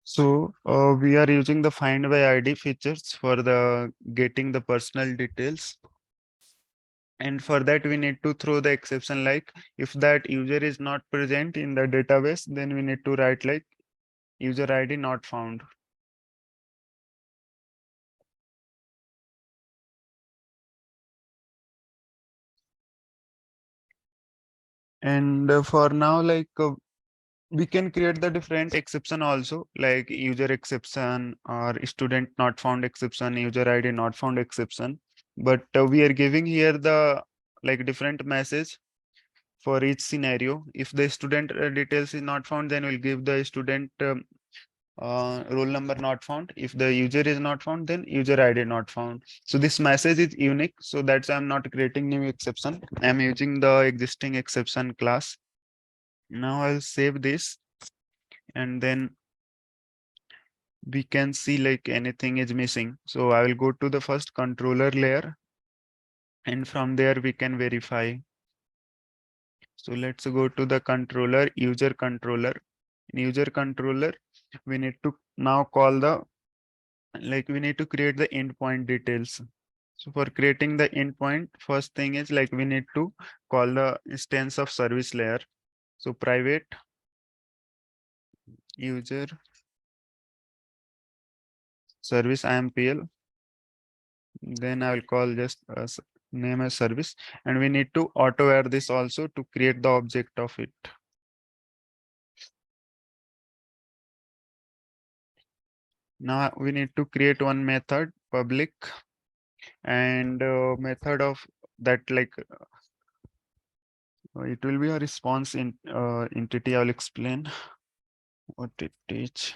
We are using the find by ID features for the getting the personal details. And for that, we need to throw the exception like if that user is not present in the database, then we need to write like user ID not found. And for now, we can create the different exception also, like user exception or student not found exception, user ID not found exception. But we are giving here the like different message for each scenario. If the student details is not found, then we'll give the student roll number not found. If the user is not found, then user ID not found. So this message is unique. So that's why I'm not creating new exception. I'm using the existing exception class. Now I'll save this, and then we can see like anything is missing. So I will go to the first controller layer, and from there we can verify. So let's go to the controller, user controller. In user controller, we need to now call the we need to create the endpoint details. So for creating the endpoint, first thing is like we need to call the instance of service layer. So private user service IMPL. Then I will call just name as service, and we need to auto add this also to create the object of it. Now we need to create one method public, and method of that it will be a response in entity. I will explain what it is.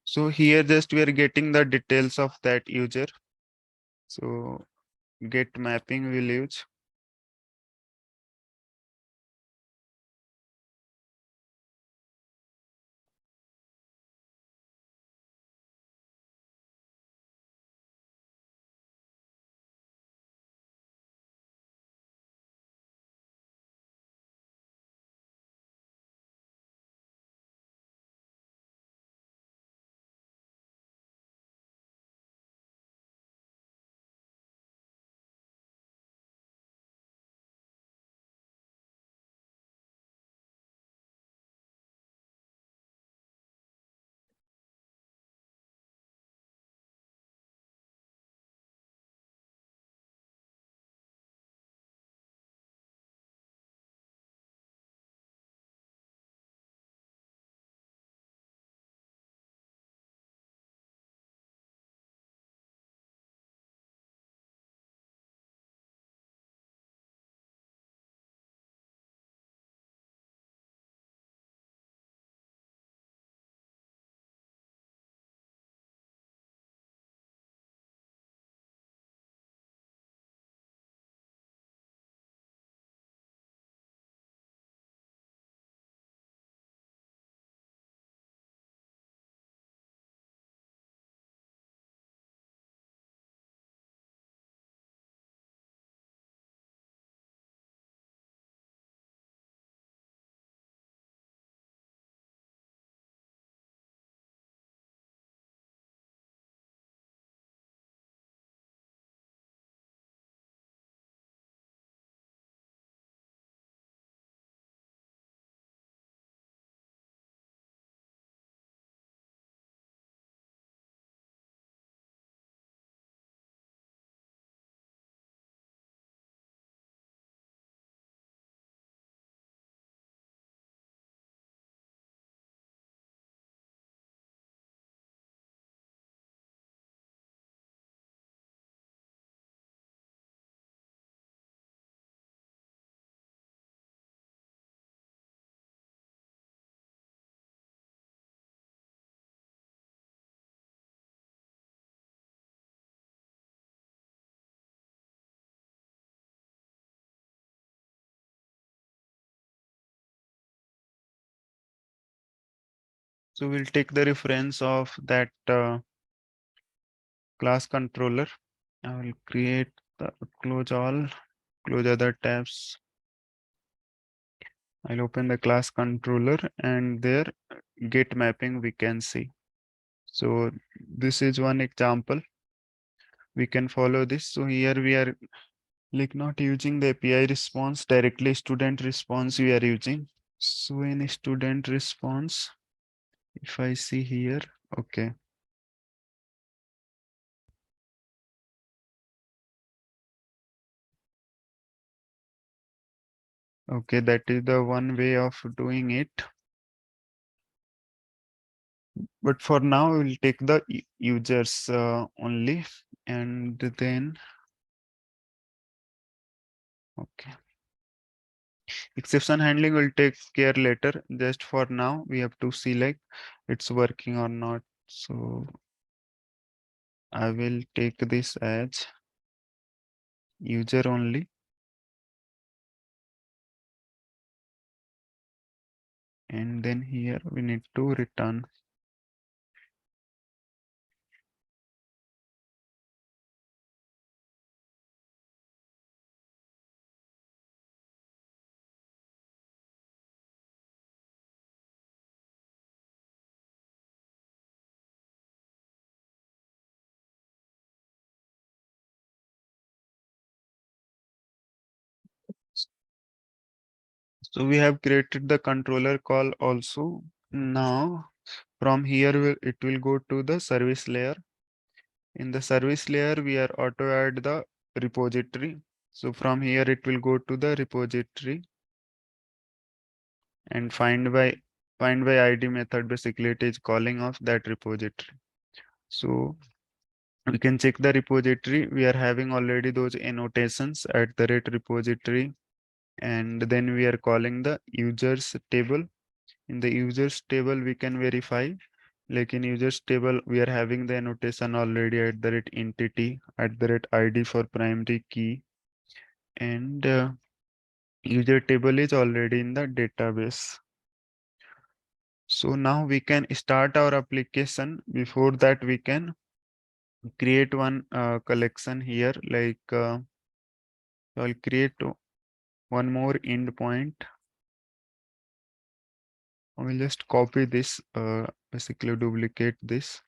So here just we are getting the details of that user. So get mapping will use. So we'll take the reference of that class controller. I will create the close all, close other tabs. I'll open the class controller and there get mapping we can see. So this is one example. We can follow this. So here we are like not using the API response, directly student response we are using. So in student response, if I see here, okay. Okay, that is the one way of doing it. But for now, we'll take the users only, and then, okay. Exception handling will take care later. Just for now, we have to see like it's working or not. So I will take this as user only. And then here we need to return. So we have created the controller call also. Now from here it will go to the service layer. In the service layer, we are auto add the repository. So from here it will go to the repository and find by ID method. Basically, it is calling of that repository. So we can check the repository. We are having already those annotations at the rate repository, and then we are calling the users table. In the users table, we can verify. Like in users table, we are having the annotation already at the rate entity, at the rate ID for primary key, and user table is already in the database. So now we can start our application. Before that, we can create one collection here. Like I'll create one more endpoint. I will just copy this, basically duplicate this,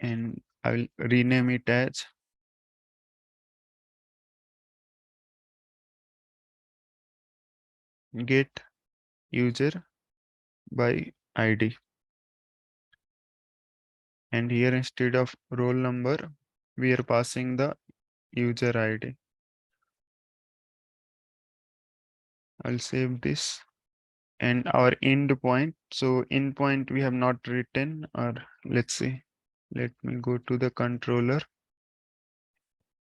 and I will rename it as get user by ID. And here instead of roll number, we are passing the user ID. I'll save this. And our endpoint. So endpoint we have not written, or let's see. Let me go to the controller.